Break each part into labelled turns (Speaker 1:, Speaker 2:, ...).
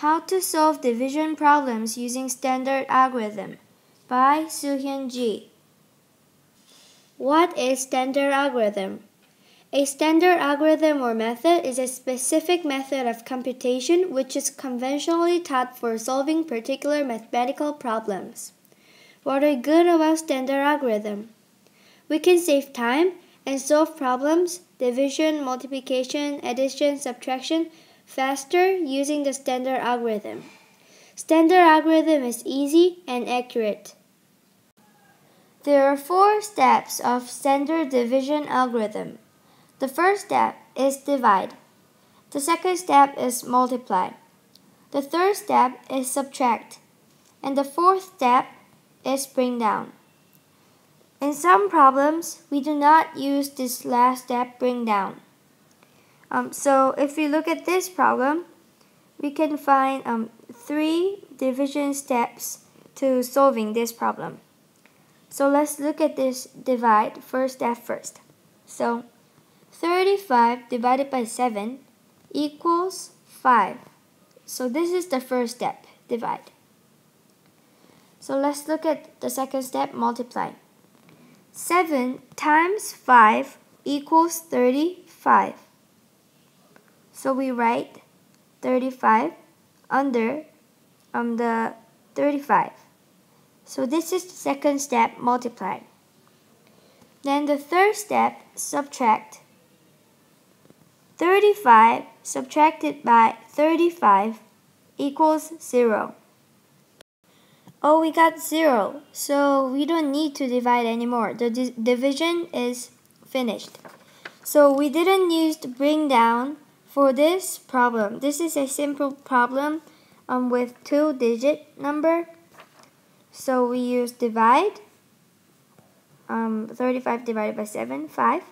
Speaker 1: How to Solve Division Problems Using Standard Algorithm by Soo-hyun Ji. What is standard algorithm? A standard algorithm or method is a specific method of computation which is conventionally taught for solving particular mathematical problems. What are good about standard algorithm? We can save time and solve problems, division, multiplication, addition, subtraction, faster using the standard algorithm. Standard algorithm is easy and accurate. There are 4 steps of standard division algorithm. The first step is divide. The second step is multiply. The third step is subtract. And the fourth step is bring down. In some problems, we do not use this last step, bring down. So if we look at this problem, we can find 3 division steps to solving this problem. So let's look at this divide first step first. So 35 divided by 7 equals 5. So this is the first step, divide. So let's look at the second step, multiply. 7 times 5 equals 35. So we write 35 under the 35. So this is the second step, multiply. Then the third step, subtract. 35 subtracted by 35 equals 0. Oh, we got 0, so we don't need to divide anymore. The division is finished. So we didn't use the bring down for this problem. This is a simple problem with 2-digit number. So we use divide, 35 divided by 7, 5.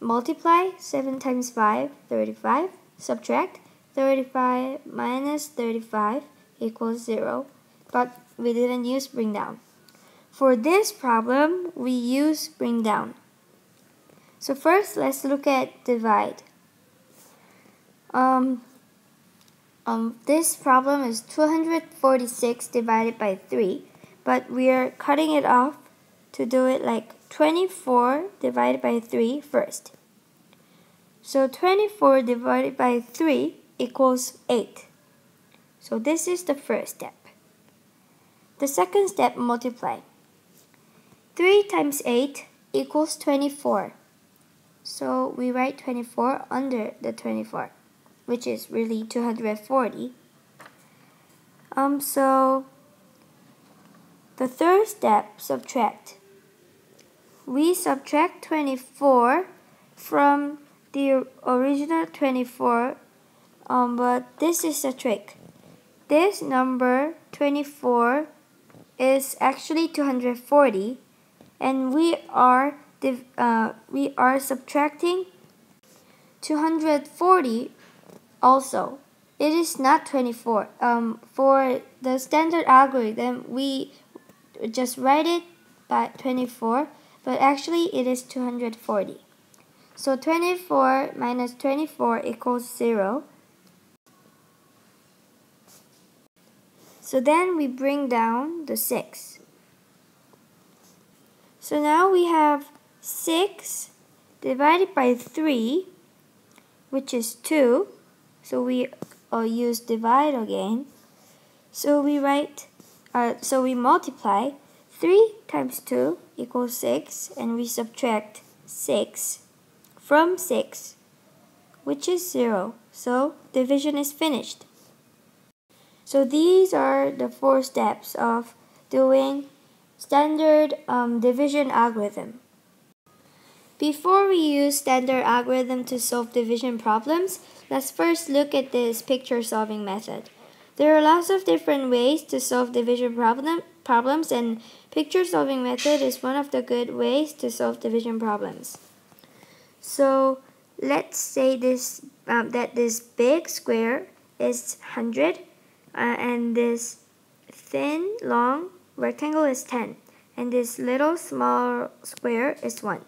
Speaker 1: Multiply, 7 times 5, 35. Subtract, 35 minus 35 equals 0. But we didn't use bring down. For this problem, we use bring down. So first, let's look at divide. This problem is 246 divided by 3, but we are cutting it off to do it like 24 divided by 3 first. So 24 divided by 3 equals 8. So this is the first step. The second step, multiply. 3 times 8 equals 24. So we write 24 under the 24, which is really 240. So the third step, subtract. We subtract 24 from the original 24, but this is a trick. This number 24 is actually 240, and we are subtracting 240 also. It is not 24. For the standard algorithm, we just write it by 24, but actually it is 240. So 24 minus 24 equals 0. So then we bring down the 6. So now we have 6 divided by 3, which is 2. So we use divide again. So we multiply 3 times 2 equals 6, and we subtract 6 from 6, which is 0. So division is finished. So these are the 4 steps of doing standard division algorithm. Before we use standard algorithm to solve division problems, let's first look at this picture solving method. There are lots of different ways to solve division problems, and picture solving method is one of the good ways to solve division problems. So let's say that this big square is 100, and this thin, long rectangle is 10, and this little small square is 1.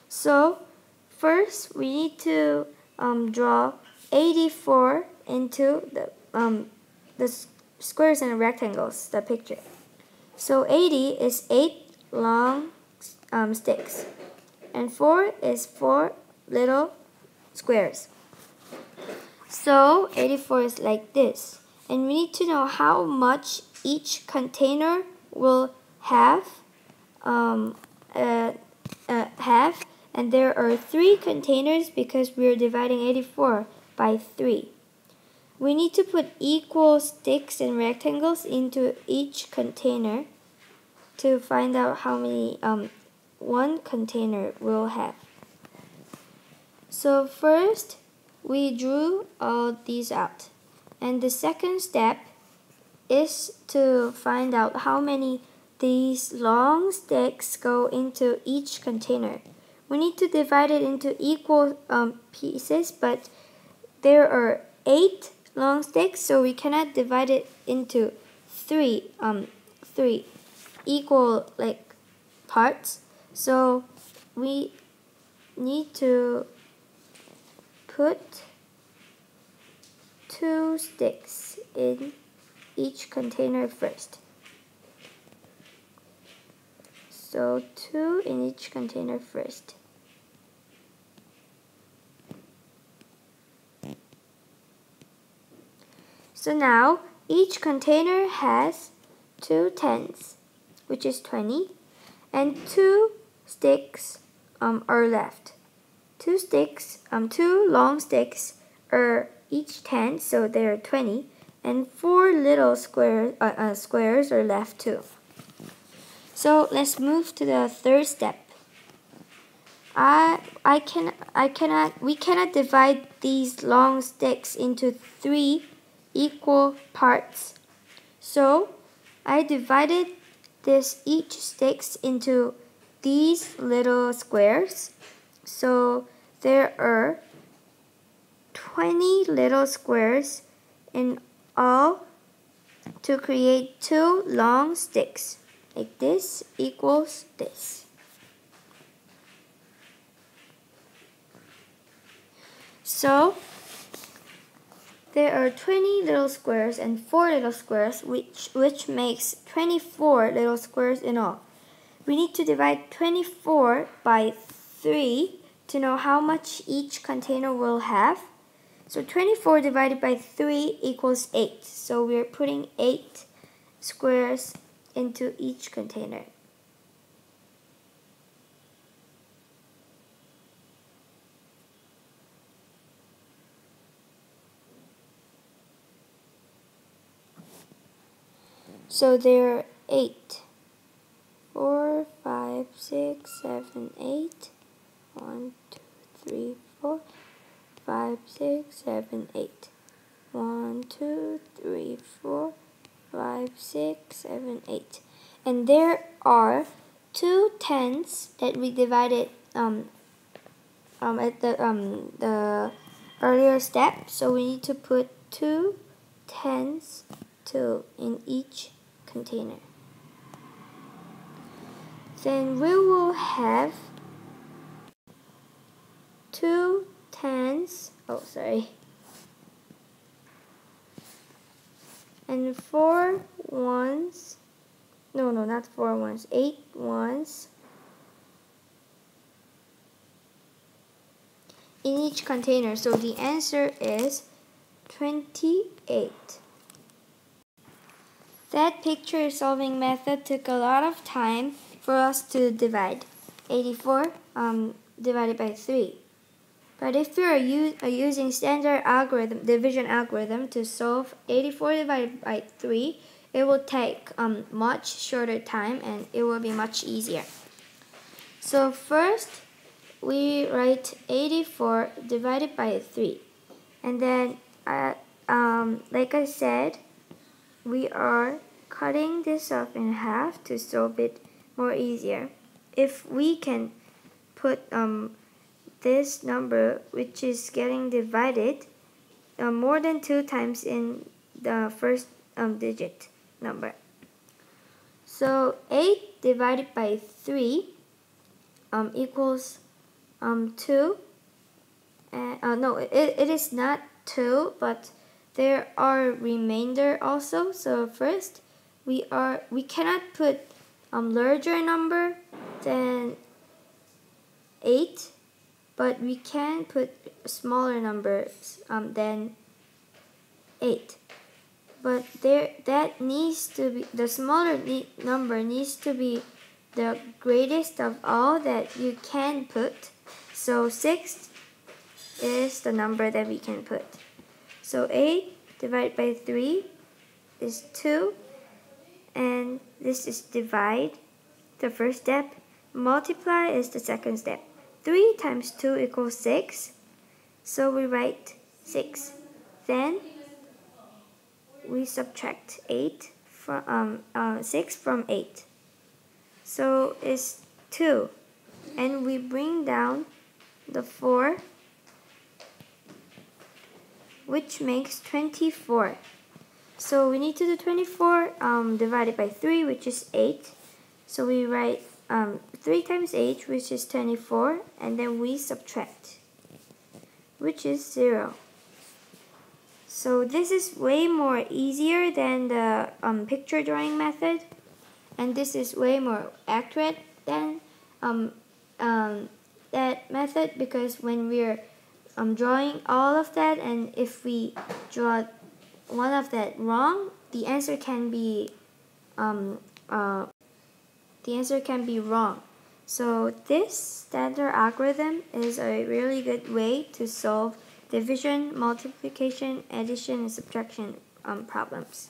Speaker 1: So first we need to draw 84 into the squares and rectangles, the picture. So 80 is 8 long sticks, and 4 is 4 little squares. So 84 is like this, and we need to know how much each container will have, and there are 3 containers because we are dividing 84 by 3. We need to put equal sticks and rectangles into each container to find out how many one container will have. So first, we drew all these out. And the second step is to find out how many these long sticks go into each container. We need to divide it into equal pieces, but there are 8 long sticks, so we cannot divide it into three equal parts. So we need to put 2 sticks in each container first. So 2 in each container first. So now each container has 2 tens, which is 20, and 2 sticks are left. 2 long sticks are each 10, so there are 20, and 4 little squares are left too. So let's move to the third step. We cannot divide these long sticks into 3 equal parts. So I divided each sticks into these little squares. So there are 20 little squares in all to create 2 long sticks. Like this equals this. So there are 20 little squares and 4 little squares, which makes 24 little squares in all. We need to divide 24 by 3 to know how much each container will have. So 24 divided by 3 equals 8. So we're putting 8 squares into each container. So there are 8. 4, 5, 6, 7, 8. 1, 2, 3, 4, 5, 6, 7, 8. 1, 2, 3, 4, 5, 6, 7, 8. And there are 2 tens that we divided at the earlier step. So we need to put 2 tens in each container. Then we will have 2 tens, and 4 ones, not 4 ones, 8 ones in each container. So the answer is 28. That picture solving method took a lot of time for us to divide 84 divided by 3. But if you are using standard division algorithm to solve 84 divided by 3, it will take much shorter time and it will be much easier. So first, we write 84 divided by 3. And then, like I said, we are cutting this up in half to solve it more easier. If we can put this number, which is getting divided, more than 2 times in the first digit number. So 8 divided by 3 equals 2. No, it is not 2, but there are remainder also. So first, we cannot put larger number than 8, but we can put smaller numbers than 8. But that needs to be, the smaller number needs to be the greatest of all that you can put. So 6 is the number that we can put. So 8 divided by 3 is 2, and this is divide, the first step. Multiply is the second step. 3 times 2 equals 6, so we write 6. Then we subtract 6 from 8. So it's 2. And we bring down the 4, which makes 24. So we need to do 24 divided by 3, which is 8. So we write 3 times 8, which is 24, and then we subtract, which is 0. So this is way more easier than the picture drawing method, and this is way more accurate than that method, because when we're drawing all of that, and if we draw one of that wrong, the answer can be wrong. So this standard algorithm is a really good way to solve division, multiplication, addition, and subtraction problems.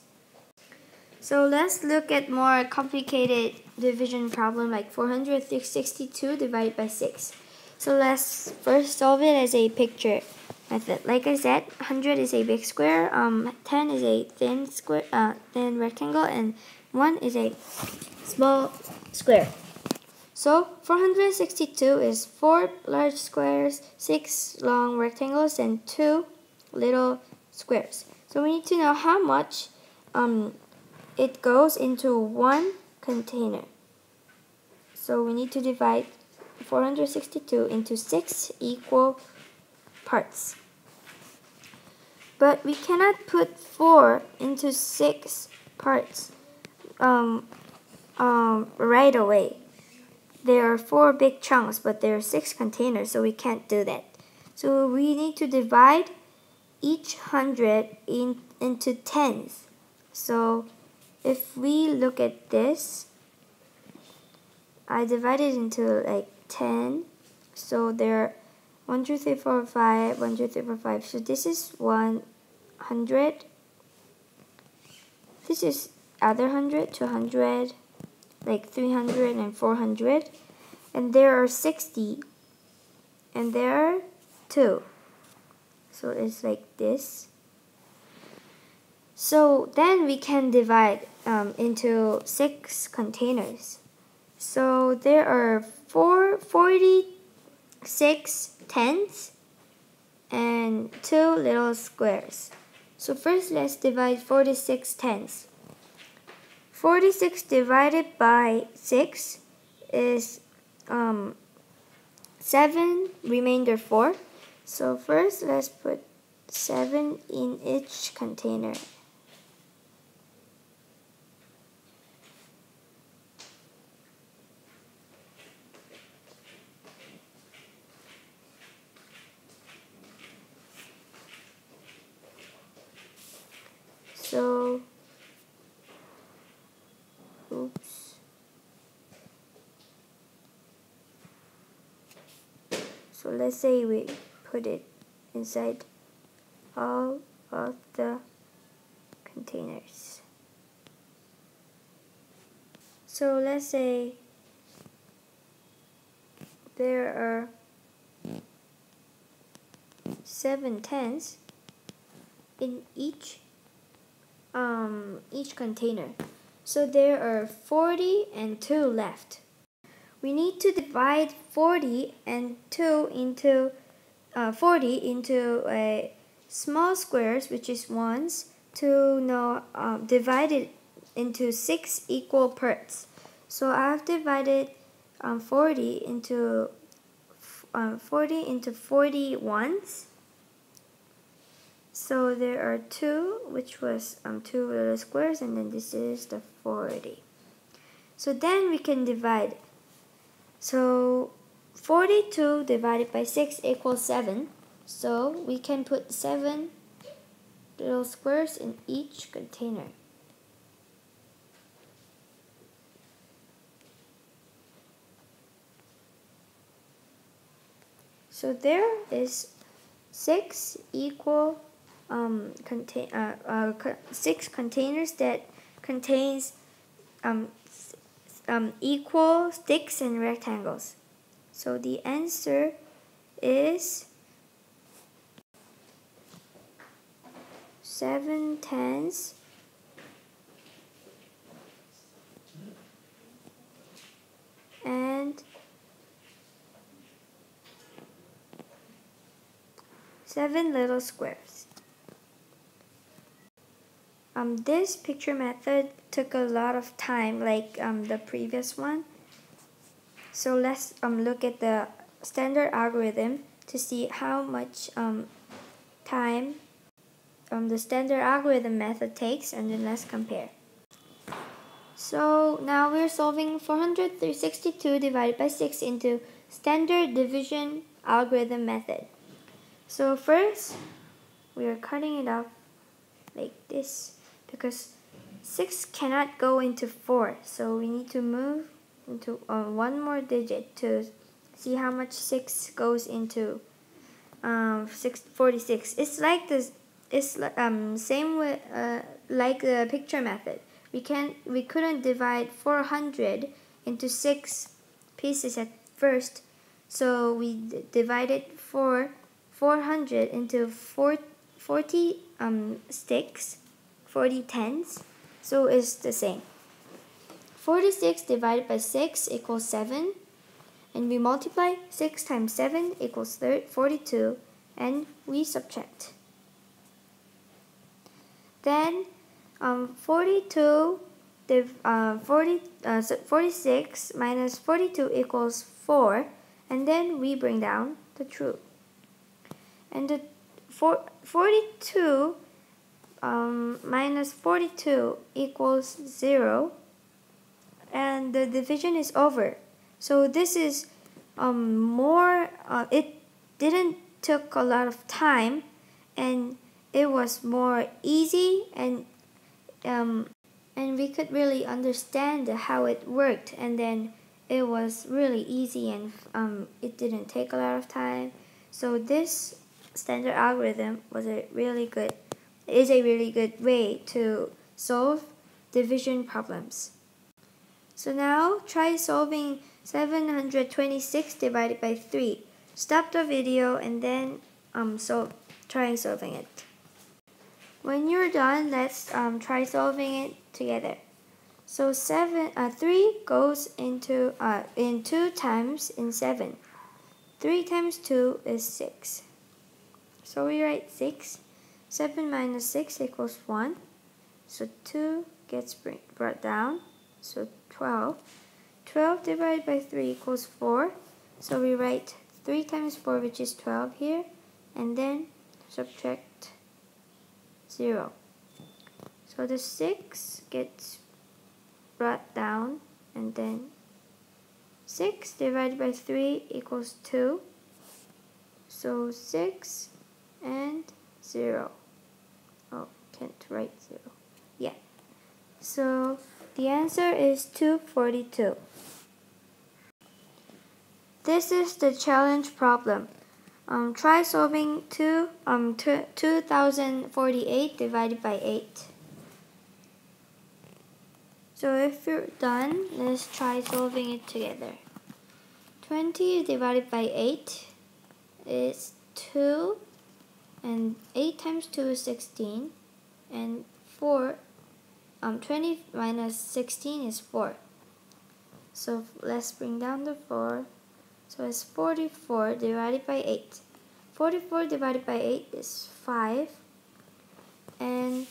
Speaker 1: So let's look at more complicated division problem like 462 divided by 6. So let's first solve it as a picture method. Like I said, 100 is a big square, 10 is a thin rectangle, and 1 is a small square. So 462 is 4 large squares, 6 long rectangles, and 2 little squares. So we need to know how much it goes into one container. So we need to divide 462 into 6 equal parts. But we cannot put 4 into 6 parts right away. There are 4 big chunks, but there are 6 containers, so we can't do that. So we need to divide each 100 into tens. So if we look at this, I divided into like 10. So there are 1, 2, 3, 4, 5, 1, 2, 3, 4, 5. So this is 100. This is other 100, 200, like 300 and 400. And there are 60. And there are 2. So it's like this. So then we can divide into 6 containers. So there are 46 tens and 2 little squares. So first let's divide 46 tens. 46 divided by 6 is 7, remainder 4. So first let's put 7 in each container. So, oops. So let's say we put it inside all of the containers. So let's say there are 7 tens in each container. So there are 40 and 2 left. We need to divide 40 into small squares, which is ones, to know divide it into 6 equal parts. So I've divided 40 into 40 ones. So there are 2, which was 2 little squares, and then this is the 40. So then we can divide. So 42 divided by 6 equals 7. So we can put 7 little squares in each container. So there is 6 equal 6 containers that contains equal sticks and rectangles. So the answer is 7/10 and 7 little squares. This picture method took a lot of time, like the previous one. So let's look at the standard algorithm to see how much time the standard algorithm method takes, and then let's compare. So now we're solving 462 divided by 6 into standard division algorithm method. So first, we are cutting it up like this because 6 cannot go into 4. So we need to move into one more digit to see how much 6 goes into 46. It's like this. It's same with like the picture method. We couldn't divide 400 into 6 pieces at first, so we divided 400 into 40 sticks, 40 tens. So it's the same. 46 divided by 6 equals 7, and we multiply 6 times 7 equals 42, and we subtract. Then 46 minus 42 equals 4, and then we bring down the truth. And the 42 minus 42 equals 0, and the division is over. So this is more, it didn't took a lot of time, and it was more easy, and we could really understand how it worked, and then it was really easy, and it didn't take a lot of time. So this standard algorithm is a really good way to solve division problems. So now try solving 726 divided by 3. Stop the video and then try solving it. When you're done, let's try solving it together. So 3 goes into in 2 times in 7. 3 times 2 is 6. So we write 6. 7 minus 6 equals 1. So 2 gets brought down. So 12. 12 divided by 3 equals 4. So we write 3 times 4, which is 12 here, and then subtract 0. So the 6 gets brought down, and then 6 divided by 3 equals 2. So 6 and 0. Oh, can't write 0. Yeah. So the answer is 242. This is the challenge problem. Try solving 2048 divided by 8. So if you're done, let's try solving it together. 20 divided by 8 is 2, and 8 times 2 is 16, and 20 minus 16 is 4. So let's bring down the 4. So it's 44 divided by 8. 44 divided by 8 is 5. And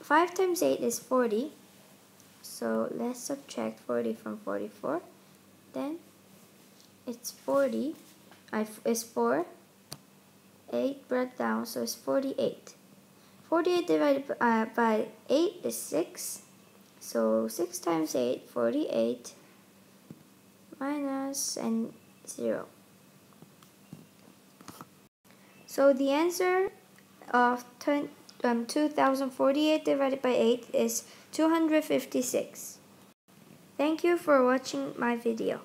Speaker 1: 5 times 8 is 40. So let's subtract 40 from 44. Then it's 40. It's 4. 8 brought down, so it's 48. 48 divided by 8 is 6. So 6 times 8, 48, minus and 0. So the answer of 2048 divided by 8 is 256. Thank you for watching my video.